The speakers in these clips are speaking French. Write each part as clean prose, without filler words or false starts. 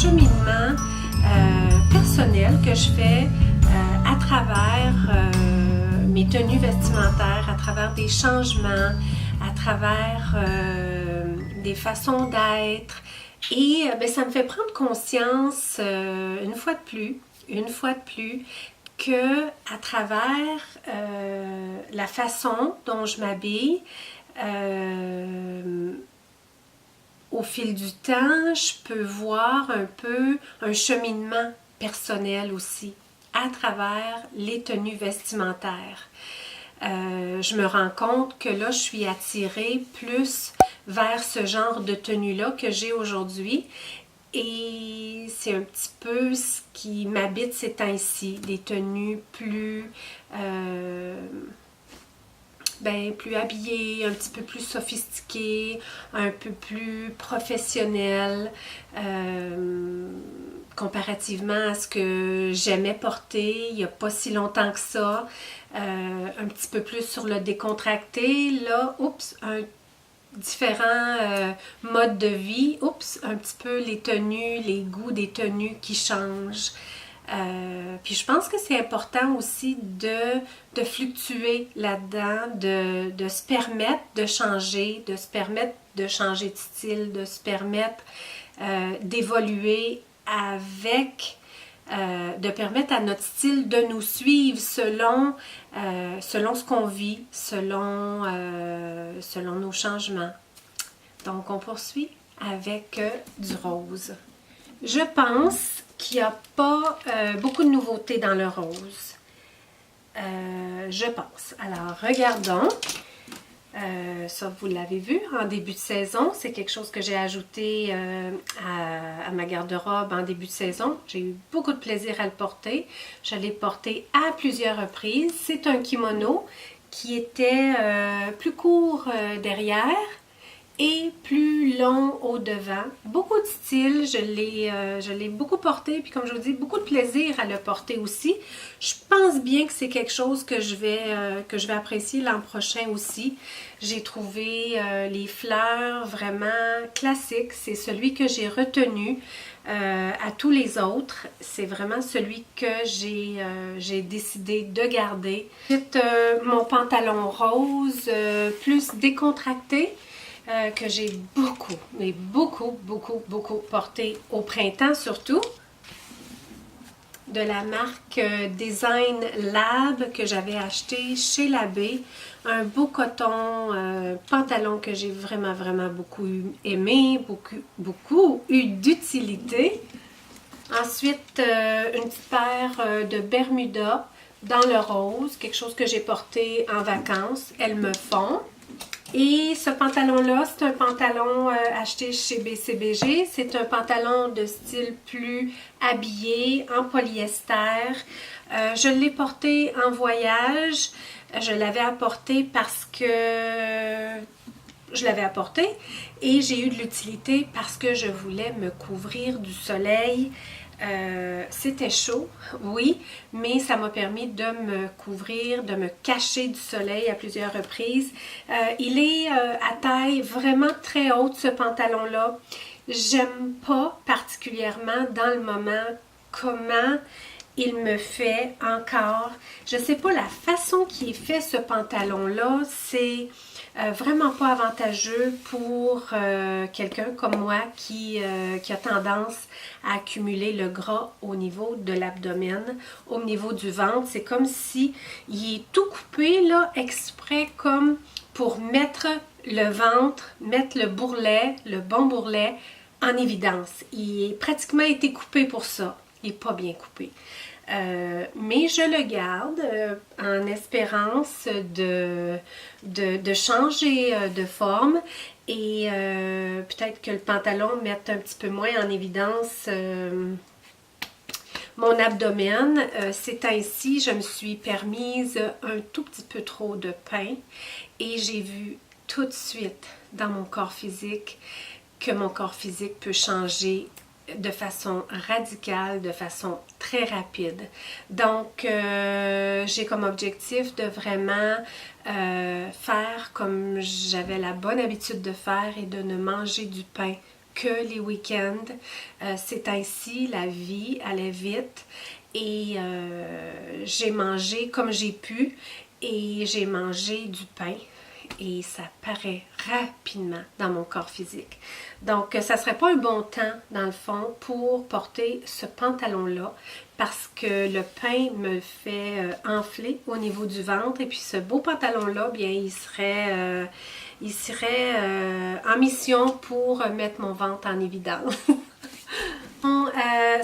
cheminement personnel que je fais à travers mes tenues vestimentaires, à travers des changements, à travers des façons d'être. Et ça me fait prendre conscience une fois de plus, que à travers la façon dont je m'habille, au fil du temps, je peux voir un peu un cheminement personnel aussi à travers les tenues vestimentaires. Je me rends compte que là, je suis attirée plus vers ce genre de tenue-là que j'ai aujourd'hui. Et c'est un petit peu ce qui m'habite ces temps-ci, des tenues plus habillées, un petit peu plus sophistiquées, un peu plus professionnelles, comparativement à ce que j'aimais porter il n'y a pas si longtemps que ça, un petit peu plus sur le décontracté, là, un différents modes de vie, un petit peu les tenues, les goûts des tenues qui changent. Puis je pense que c'est important aussi de fluctuer là-dedans, de se permettre de changer, de se permettre de changer de style, de se permettre d'évoluer avec, de permettre à notre style de nous suivre selon ce qu'on vit, selon nos changements. Donc on poursuit avec du rose. Je pense qu'il n'y a pas beaucoup de nouveautés dans le rose. Je pense. Alors, regardons. Ça, vous l'avez vu en début de saison. C'est quelque chose que j'ai ajouté à ma garde-robe en début de saison. J'ai eu beaucoup de plaisir à le porter. Je l'ai porté à plusieurs reprises. C'est un kimono qui était plus court derrière et plus long au devant. Beaucoup de style, je l'ai beaucoup porté, puis comme je vous dis, beaucoup de plaisir à le porter aussi. Je pense bien que c'est quelque chose que je vais apprécier l'an prochain aussi. J'ai trouvé les fleurs vraiment classiques. C'est celui que j'ai retenu à tous les autres. C'est vraiment celui que j'ai décidé de garder. Ensuite, mon pantalon rose plus décontracté. Que j'ai beaucoup porté au printemps surtout, de la marque Design Lab que j'avais acheté chez Labbé, un beau coton pantalon que j'ai vraiment beaucoup aimé, beaucoup eu d'utilité. Ensuite, une petite paire de Bermuda dans le rose, quelque chose que j'ai porté en vacances, elles me font. Et ce pantalon-là, c'est un pantalon acheté chez BCBG. C'est un pantalon de style plus habillé, en polyester. Je l'ai porté en voyage. Je l'avais apporté parce que je l'avais apporté et j'ai eu de l'utilité parce que je voulais me couvrir du soleil. C'était chaud, oui, mais ça m'a permis de me couvrir, de me cacher du soleil à plusieurs reprises. Il est à taille vraiment très haute, ce pantalon-là. J'aime pas particulièrement dans le moment comment il me fait encore. Je sais pas la façon qui est fait ce pantalon-là, c'est vraiment pas avantageux pour quelqu'un comme moi qui a tendance à accumuler le gras au niveau de l'abdomen, au niveau du ventre. C'est comme si il est tout coupé là, exprès comme pour mettre le ventre, mettre le bourrelet, le bon bourrelet en évidence. Il est pratiquement été coupé pour ça. Il n'est pas bien coupé. Mais je le garde en espérance de changer de forme et peut-être que le pantalon mette un petit peu moins en évidence mon abdomen. Ces temps-ci, je me suis permise un tout petit peu trop de pain et j'ai vu tout de suite dans mon corps physique que mon corps physique peut changer de façon radicale, de façon très rapide. Donc, j'ai comme objectif de vraiment faire comme j'avais la bonne habitude de faire et de ne manger du pain que les week-ends. C'est ainsi, la vie allait vite et j'ai mangé comme j'ai pu et j'ai mangé du pain. Et ça paraît rapidement dans mon corps physique. Donc, ça ne serait pas un bon temps, dans le fond, pour porter ce pantalon-là parce que le pain me fait enfler au niveau du ventre et puis ce beau pantalon-là, bien, il serait en mission pour mettre mon ventre en évidence.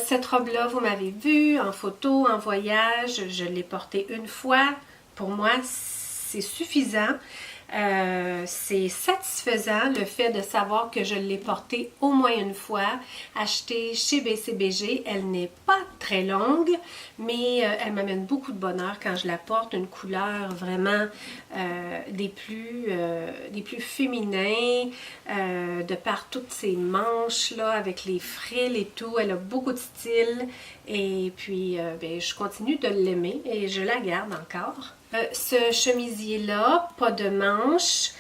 Cette robe-là, vous m'avez vue en photo, en voyage, je l'ai portée une fois. Pour moi, c'est suffisant. C'est satisfaisant le fait de savoir que je l'ai portée au moins une fois, achetée chez BCBG. Elle n'est pas très longue, mais elle m'amène beaucoup de bonheur quand je la porte. Une couleur vraiment des plus féminins, de par toutes ces manches là, avec les frilles et tout. Elle a beaucoup de style et puis ben, je continue de l'aimer et je la garde encore. Ce chemisier-là, pas de manches,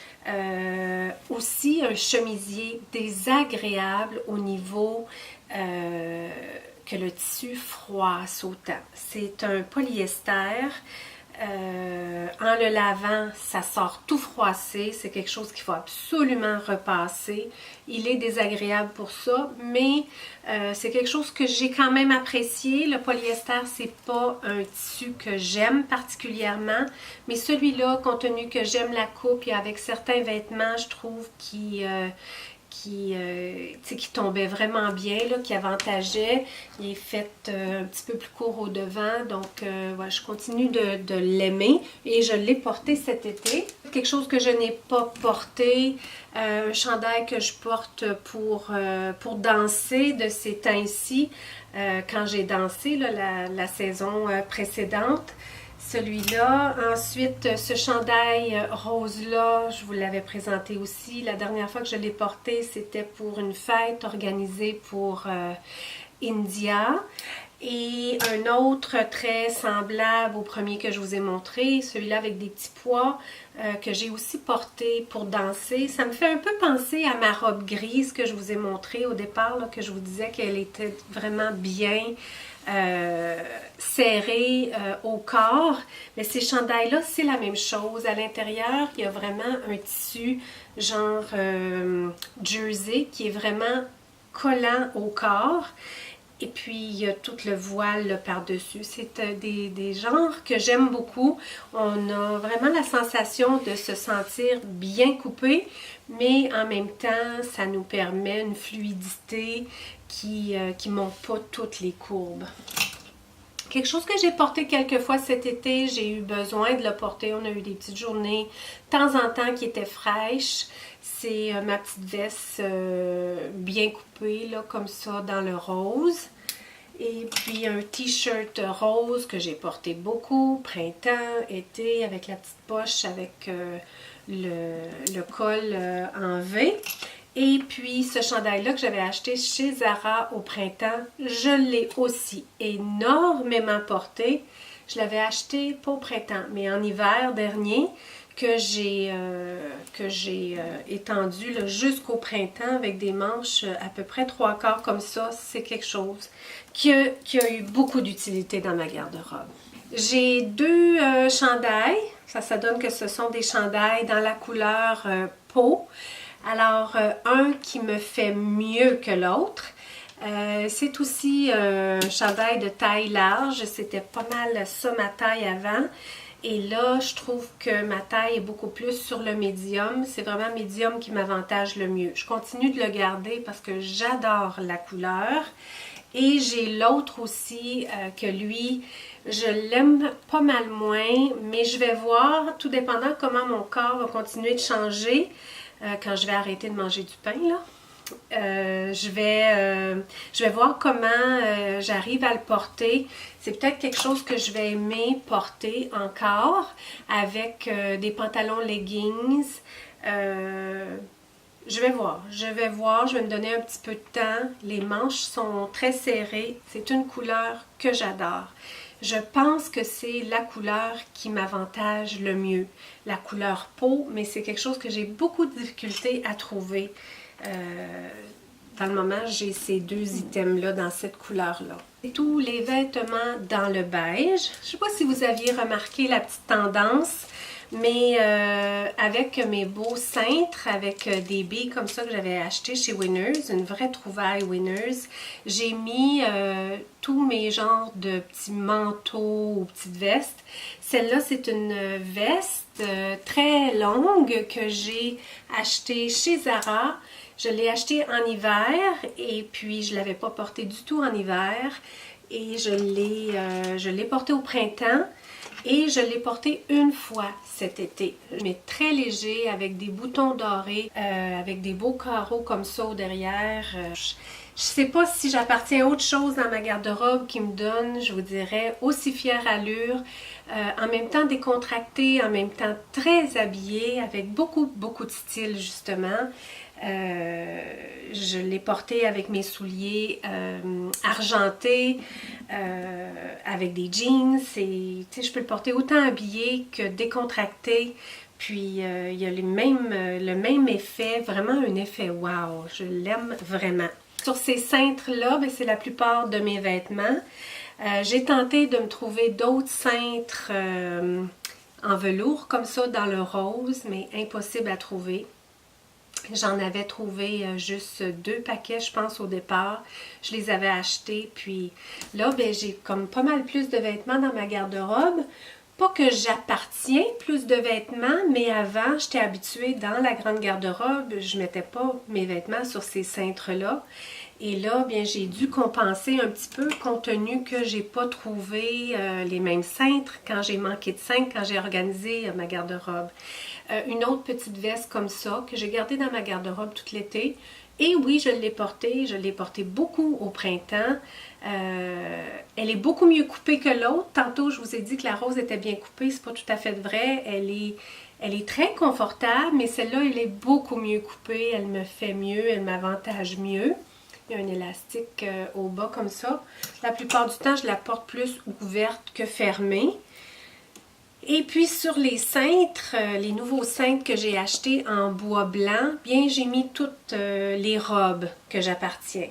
aussi un chemisier désagréable au niveau que le tissu froisse autant. C'est un polyester. En le lavant, ça sort tout froissé. C'est quelque chose qu'il faut absolument repasser. Il est désagréable pour ça, mais c'est quelque chose que j'ai quand même apprécié. Le polyester, c'est pas un tissu que j'aime particulièrement, mais celui-là, compte tenu que j'aime la coupe et avec certains vêtements, je trouve qui tombait vraiment bien, là, qui avantageait. Il est fait un petit peu plus court au devant, donc ouais, je continue de l'aimer et je l'ai porté cet été. Quelque chose que je n'ai pas porté, un chandail que je porte pour danser de ces temps-ci, quand j'ai dansé là, la saison précédente. Celui-là. Ensuite, ce chandail rose-là, je vous l'avais présenté aussi. La dernière fois que je l'ai porté, c'était pour une fête organisée pour India. Et un autre très semblable au premier que je vous ai montré, celui-là avec des petits pois que j'ai aussi porté pour danser. Ça me fait un peu penser à ma robe grise que je vous ai montrée au départ, là, que je vous disais qu'elle était vraiment bien serrée au corps. Mais ces chandails-là, c'est la même chose. À l'intérieur, il y a vraiment un tissu genre jersey qui est vraiment collant au corps. Et puis, il y a tout le voile par-dessus. C'est des genres que j'aime beaucoup. On a vraiment la sensation de se sentir bien coupé, mais en même temps, ça nous permet une fluidité qui ne monte pas toutes les courbes. Quelque chose que j'ai porté quelques fois cet été, j'ai eu besoin de le porter. On a eu des petites journées de temps en temps qui étaient fraîches. C'est ma petite veste bien coupée, là, comme ça, dans le rose. Et puis un t-shirt rose que j'ai porté beaucoup, printemps, été, avec la petite poche, avec le col en V. Et puis ce chandail-là que j'avais acheté chez Zara au printemps, je l'ai aussi énormément porté. Je l'avais acheté pas au printemps, mais en hiver dernier, que j'ai étendu jusqu'au printemps avec des manches à peu près 3/4 comme ça. C'est quelque chose qui a eu beaucoup d'utilité dans ma garde-robe. J'ai deux chandails. Ça donne que ce sont des chandails dans la couleur peau. Alors, un qui me fait mieux que l'autre. C'est aussi un chandail de taille large. C'était pas mal ça ma taille avant. Et là, je trouve que ma taille est beaucoup plus sur le médium. C'est vraiment médium qui m'avantage le mieux. Je continue de le garder parce que j'adore la couleur. Et j'ai l'autre aussi que lui, je l'aime pas mal moins. Mais je vais voir, tout dépendant comment mon corps va continuer de changer quand je vais arrêter de manger du pain, là. Je vais voir comment j'arrive à le porter. C'est peut-être quelque chose que je vais aimer porter encore avec des pantalons leggings. Je vais voir, je vais me donner un petit peu de temps. Les manches sont très serrées. C'est une couleur que j'adore. Je pense que c'est la couleur qui m'avantage le mieux. La couleur peau, mais c'est quelque chose que j'ai beaucoup de difficulté à trouver Dans le moment, j'ai ces deux items-là dans cette couleur-là. Et tous les vêtements dans le beige. Je ne sais pas si vous aviez remarqué la petite tendance, mais avec mes beaux cintres, avec des billes comme ça que j'avais acheté chez Winners, une vraie trouvaille Winners, j'ai mis tous mes genres de petits manteaux ou petites vestes. Celle-là, c'est une veste très longue que j'ai achetée chez Zara. Je l'ai achetée en hiver et puis je ne l'avais pas portée du tout en hiver. Et je l'ai portée au printemps et je l'ai portée une fois cet été. Mais très léger, avec des boutons dorés, avec des beaux carreaux comme ça au derrière. Je ne sais pas si j'appartiens à autre chose dans ma garde-robe qui me donne, je vous dirais, aussi fière allure. En même temps décontractée, en même temps très habillée, avec beaucoup de style justement. Je l'ai porté avec mes souliers argentés, avec des jeans. Je peux le porter autant habillé que décontracté. Puis il y a le même effet, vraiment un effet wow. Je l'aime vraiment. Sur ces cintres-là, c'est la plupart de mes vêtements. J'ai tenté de me trouver d'autres cintres en velours comme ça dans le rose, mais impossible à trouver. J'en avais trouvé juste 2 paquets, je pense, au départ. Je les avais achetés, puis là, j'ai comme pas mal plus de vêtements dans ma garde-robe. Pas que j'appartiens plus de vêtements, mais avant, j'étais habituée dans la grande garde-robe, je ne mettais pas mes vêtements sur ces cintres-là. Et là, j'ai dû compenser un petit peu compte tenu que j'ai pas trouvé les mêmes cintres quand j'ai manqué de cintres, quand j'ai organisé ma garde-robe. Une autre petite veste comme ça que j'ai gardée dans ma garde-robe tout l'été. Et oui, je l'ai portée beaucoup au printemps. Elle est beaucoup mieux coupée que l'autre. Tantôt, je vous ai dit que la rose était bien coupée, c'est pas tout à fait vrai. Elle est très confortable, mais celle-là, elle est beaucoup mieux coupée. Elle me fait mieux, elle m'avantage mieux. Il y a un élastique au bas comme ça. La plupart du temps, je la porte plus ouverte que fermée. Et puis sur les cintres, les nouveaux cintres que j'ai achetés en bois blanc, j'ai mis toutes les robes que j'appartiens.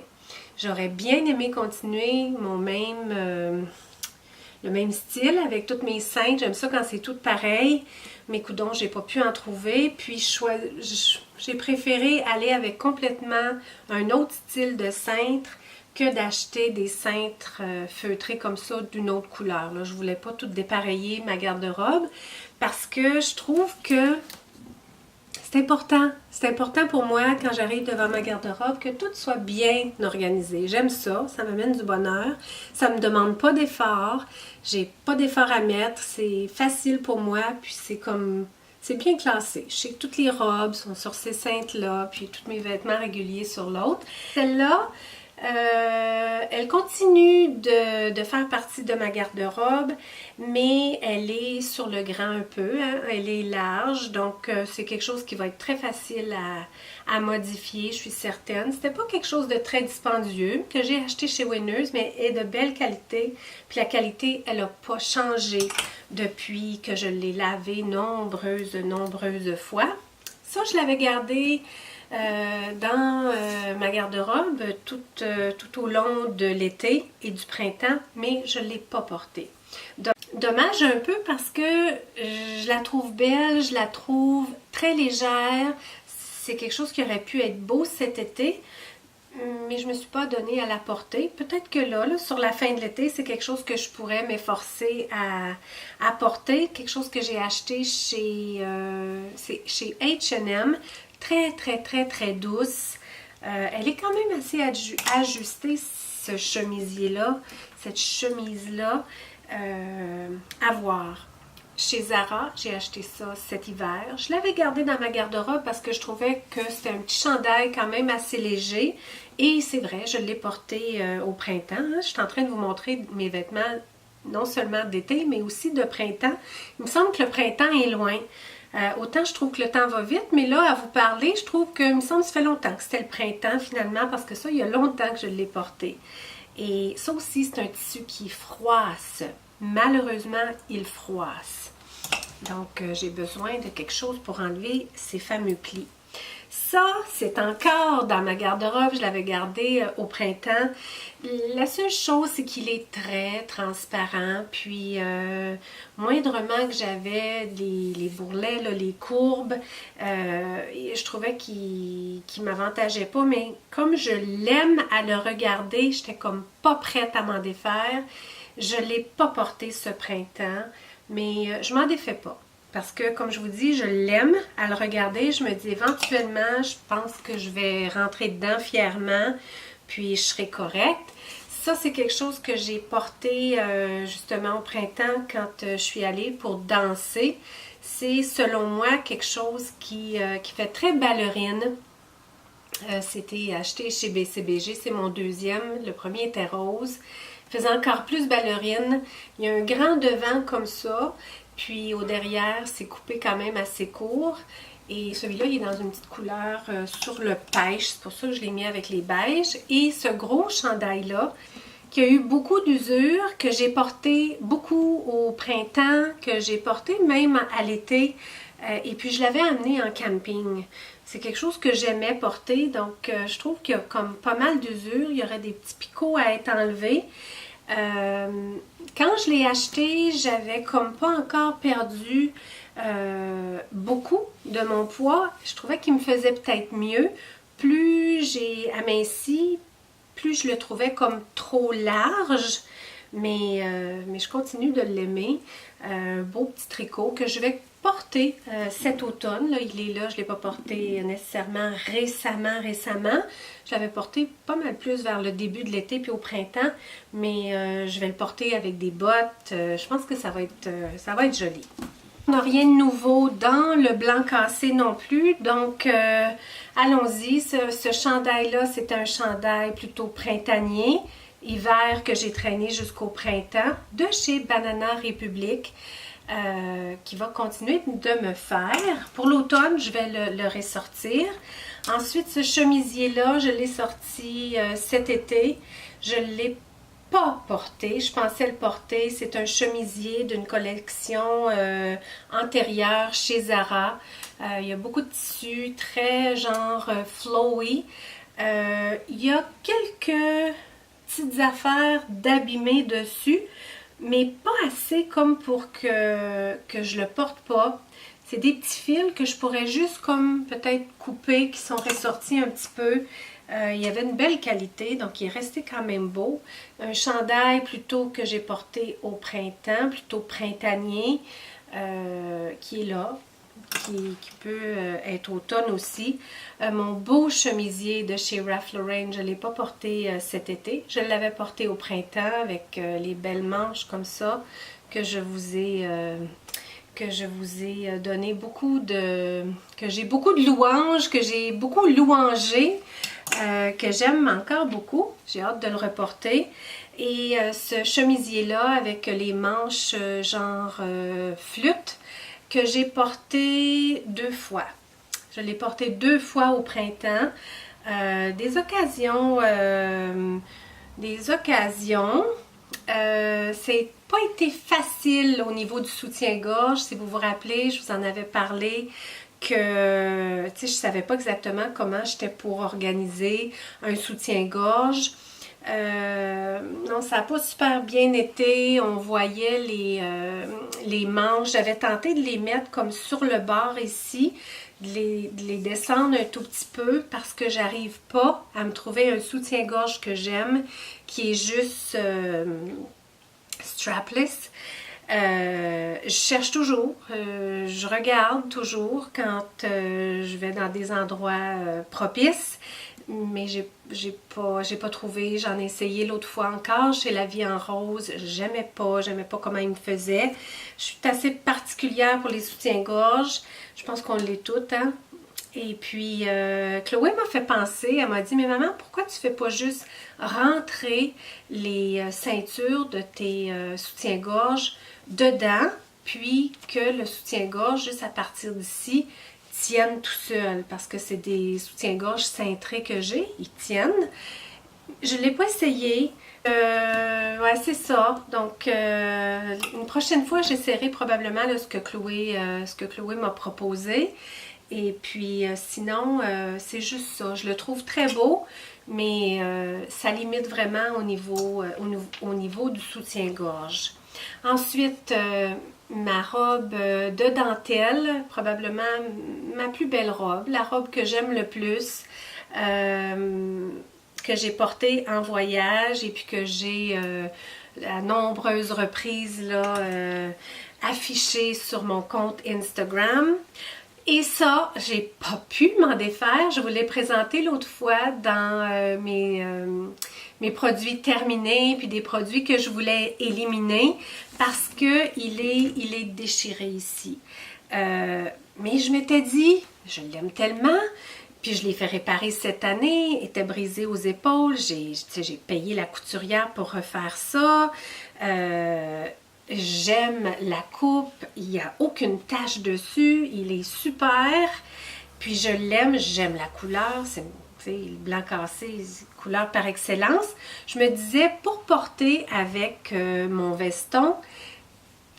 J'aurais bien aimé continuer le même style avec toutes mes cintres. J'aime ça quand c'est tout pareil. Mais coudoncs, j'ai pas pu en trouver. Puis j'ai préféré aller avec complètement un autre style de cintre que d'acheter des cintres feutrés comme ça d'une autre couleur. Là, je voulais pas tout dépareiller ma garde-robe parce que je trouve que c'est important. C'est important pour moi quand j'arrive devant ma garde-robe que tout soit bien organisé. J'aime ça, ça m'amène du bonheur. Ça me demande pas d'effort. J'ai pas d'effort à mettre. C'est facile pour moi. Puis c'est bien classé. Je sais que toutes les robes sont sur ces cintres-là. Puis tous mes vêtements réguliers sur l'autre. Celle-là, elle continue de faire partie de ma garde-robe, mais elle est sur le grand un peu, hein? Elle est large, donc c'est quelque chose qui va être très facile à modifier, je suis certaine. C'était pas quelque chose de très dispendieux que j'ai acheté chez Winners, mais elle est de belle qualité, puis la qualité, elle n'a pas changé depuis que je l'ai lavé nombreuses fois. Ça, je l'avais gardé dans ma garde-robe tout au long de l'été et du printemps, mais je ne l'ai pas portée. Dommage un peu parce que je la trouve belle, je la trouve très légère. C'est quelque chose qui aurait pu être beau cet été, mais je ne me suis pas donnée à la porter. Peut-être que là, sur la fin de l'été, c'est quelque chose que je pourrais m'efforcer à porter. Quelque chose que j'ai acheté chez H&M. Très douce. Elle est quand même assez ajustée, ce chemisier-là, cette chemise-là. À voir. Chez Zara, j'ai acheté ça cet hiver. Je l'avais gardé dans ma garde-robe parce que je trouvais que c'était un petit chandail quand même assez léger. Et c'est vrai, je l'ai porté au printemps. Hein. Je suis en train de vous montrer mes vêtements, non seulement d'été, mais aussi de printemps. Il me semble que le printemps est loin. Autant je trouve que le temps va vite, mais là, à vous parler, je trouve que, il me semble que ça fait longtemps que c'était le printemps finalement, parce que ça, il y a longtemps que je l'ai porté. Et ça aussi, c'est un tissu qui froisse. Malheureusement, il froisse. Donc, j'ai besoin de quelque chose pour enlever ces fameux plis. Ça, c'est encore dans ma garde-robe, je l'avais gardé au printemps. La seule chose, c'est qu'il est très transparent, puis moindrement que j'avais les bourrelets, là, les courbes, je trouvais qu'il m'avantageait pas, mais comme je l'aime à le regarder, j'étais comme pas prête à m'en défaire. Je l'ai pas porté ce printemps, mais je m'en défais pas. Parce que, comme je vous dis, je l'aime à le regarder. Je me dis, éventuellement, je pense que je vais rentrer dedans fièrement, puis je serai correcte. Ça, c'est quelque chose que j'ai porté justement au printemps quand je suis allée pour danser. C'est, selon moi, quelque chose qui fait très ballerine. C'était acheté chez BCBG, c'est mon deuxième. Le premier était rose. Il faisait encore plus ballerine. Il y a un grand devant comme ça. Puis au derrière, c'est coupé quand même assez court. Et celui-là, il est dans une petite couleur sur le pêche. C'est pour ça que je l'ai mis avec les beiges. Et ce gros chandail-là, qui a eu beaucoup d'usure, que j'ai porté beaucoup au printemps, que j'ai porté même à l'été. Et puis je l'avais amené en camping. C'est quelque chose que j'aimais porter. Donc je trouve qu'il y a comme pas mal d'usure. Il y aurait des petits picots à être enlevés. Quand je l'ai acheté, j'avais comme pas encore perdu beaucoup de mon poids. Je trouvais qu'il me faisait peut-être mieux. Plus j'ai aminci, plus je le trouvais comme trop large. Mais je continue de l'aimer. Beau petit tricot que je vais porter cet automne. Là, il est là, je ne l'ai pas porté nécessairement récemment. Je l'avais porté pas mal plus vers le début de l'été puis au printemps, mais je vais le porter avec des bottes. Je pense que ça va être joli. On n'a rien de nouveau dans le blanc cassé non plus, donc allons-y. Ce chandail-là, c'est un chandail plutôt printanier, hiver que j'ai traîné jusqu'au printemps, de chez Banana Republic. Qui va continuer de me faire. Pour l'automne, je vais le ressortir. Ensuite, ce chemisier-là, je l'ai sorti cet été. Je ne l'ai pas porté. Je pensais le porter. C'est un chemisier d'une collection antérieure chez Zara. Il y a beaucoup de tissus, très genre flowy. Il y a quelques petites affaires d'abîmé dessus, mais pas assez comme pour que je le porte pas. C'est des petits fils que je pourrais juste comme peut-être couper, qui sont ressortis un petit peu. Il y avait une belle qualité, donc il est resté quand même beau. Un chandail plutôt que j'ai porté au printemps, plutôt printanier, qui est là, qui peut être automne aussi. Mon beau chemisier de chez Ralph Lauren, je ne l'ai pas porté cet été. Je l'avais porté au printemps avec les belles manches comme ça que je vous ai donné que j'ai beaucoup de louanges, que j'ai beaucoup louangé, que j'aime encore beaucoup. J'ai hâte de le reporter. Et ce chemisier-là avec les manches genre flûte, que j'ai porté 2 fois. Je l'ai porté 2 fois au printemps. Des occasions. C'est pas été facile au niveau du soutien-gorge. Si vous vous rappelez, je vous en avais parlé que je savais pas exactement comment j'étais pour organiser un soutien-gorge. Non, ça n'a pas super bien été. On voyait les manches. J'avais tenté de les mettre comme sur le bord ici, de les descendre un tout petit peu parce que j'arrive pas à me trouver un soutien-gorge que j'aime, qui est juste strapless. Je cherche toujours, je regarde toujours quand je vais dans des endroits propices, mais j'ai pas trouvé. J'en ai essayé l'autre fois encore chez La Vie en Rose. J'aimais pas comment il me faisait. Je suis assez particulière pour les soutiens-gorge. Je pense qu'on l'est toutes, hein? Et puis, Chloé m'a fait penser, elle m'a dit, mais maman, pourquoi tu fais pas juste rentrer les ceintures de tes soutiens-gorge dedans, puis que le soutien-gorge, juste à partir d'ici, tienne tout seul, parce que c'est des soutiens-gorge cintrés que j'ai, ils tiennent. Je ne l'ai pas essayé. Ouais, c'est ça. Donc, une prochaine fois, j'essaierai probablement là, ce que Chloé m'a proposé. Et puis sinon, c'est juste ça. Je le trouve très beau, mais ça limite vraiment au niveau du soutien-gorge. Ensuite, ma robe de dentelle, probablement ma plus belle robe, la robe que j'aime le plus, que j'ai portée en voyage et puis que j'ai à nombreuses reprises là, affichée sur mon compte Instagram. Et ça, j'ai pas pu m'en défaire. Je vous l'ai présenté l'autre fois dans mes produits terminés, puis des produits que je voulais éliminer parce que il est déchiré ici. Mais je m'étais dit, je l'aime tellement, puis je l'ai fait réparer cette année, était brisé aux épaules, j'ai payé la couturière pour refaire ça. J'aime la coupe, il n'y a aucune tache dessus, il est super, puis je l'aime, j'aime la couleur, c'est le blanc cassé, couleur par excellence. Je me disais, pour porter avec mon veston,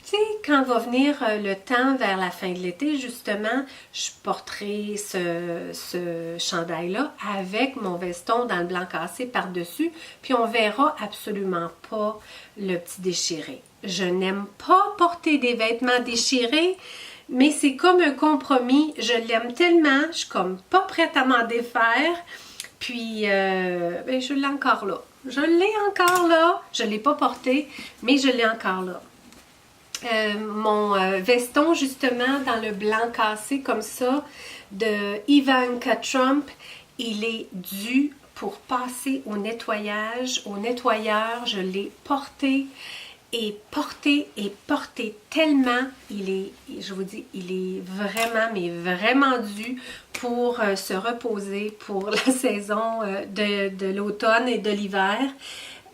tu sais, quand va venir le temps vers la fin de l'été, justement, je porterai ce chandail-là avec mon veston dans le blanc cassé par-dessus, puis on verra absolument pas le petit déchiré. Je n'aime pas porter des vêtements déchirés, mais c'est comme un compromis. Je l'aime tellement, je suis comme pas prête à m'en défaire, puis ben, je l'ai encore là. Je l'ai encore là. Je ne l'ai pas porté, mais je l'ai encore là. Mon veston justement dans le blanc cassé comme ça de Ivanka Trump, il est dû pour passer au nettoyage, au nettoyeur. Je l'ai porté et porté tellement, je vous dis, il est vraiment, mais vraiment dû pour se reposer pour la saison de l'automne et de l'hiver.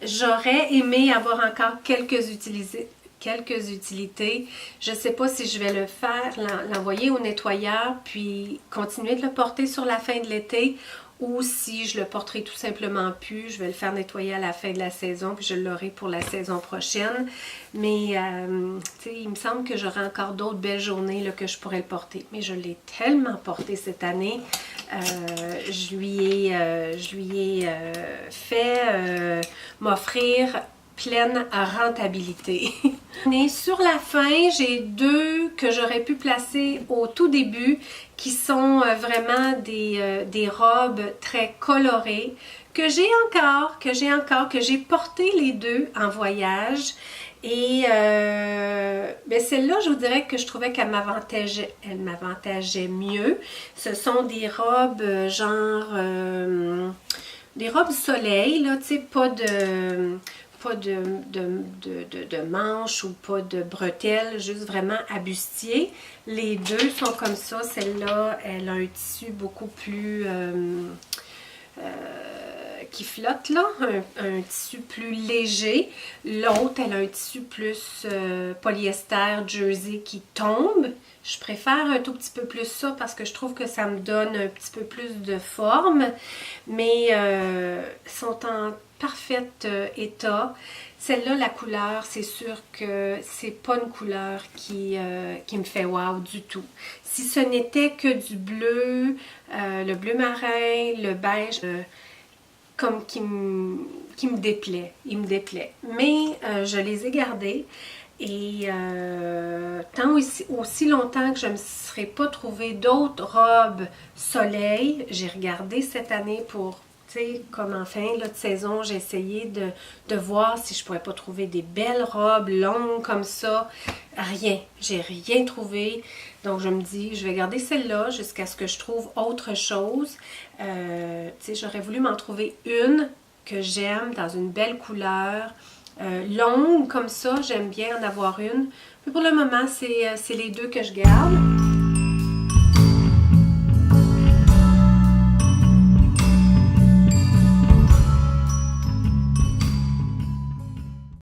J'aurais aimé avoir encore quelques utilités. Je ne sais pas si je vais le faire, l'envoyer au nettoyeur, puis continuer de le porter sur la fin de l'été, ou si je le porterai tout simplement plus, je vais le faire nettoyer à la fin de la saison, puis je l'aurai pour la saison prochaine. Mais, tu sais, il me semble que j'aurai encore d'autres belles journées là, que je pourrais le porter. Mais je l'ai tellement porté cette année. Je lui ai fait m'offrir pleine rentabilité. Et sur la fin, j'ai deux que j'aurais pu placer au tout début qui sont vraiment des robes très colorées que j'ai porté les deux en voyage. Et ben celle-là, je vous dirais que je trouvais qu'elle m'avantageait mieux. Ce sont des robes genre des robes soleil, là, tu sais, pas de manches ou pas de bretelles, juste vraiment à bustier. Les deux sont comme ça. Celle-là, elle a un tissu beaucoup plus qui flotte, là, un tissu plus léger. L'autre, elle a un tissu plus polyester, jersey qui tombe. Je préfère un tout petit peu plus ça parce que je trouve que ça me donne un petit peu plus de forme. Mais sont en parfait état. Celle-là, la couleur, c'est sûr que c'est pas une couleur qui me fait wow du tout. Si ce n'était que du bleu, le bleu marin, le beige, comme qui me déplaît. Il me déplaît. Mais je les ai gardés. Et tant aussi longtemps que je ne me serais pas trouvé d'autres robes soleil, j'ai regardé cette année pour, tu sais, comme en fin là, de saison, j'ai essayé de voir si je pourrais pas trouver des belles robes longues comme ça. Rien, j'ai rien trouvé. Donc je me dis, je vais garder celle-là jusqu'à ce que je trouve autre chose. Tu sais, j'aurais voulu m'en trouver une que j'aime dans une belle couleur. Longue comme ça, j'aime bien en avoir une. Mais pour le moment, c'est les deux que je garde.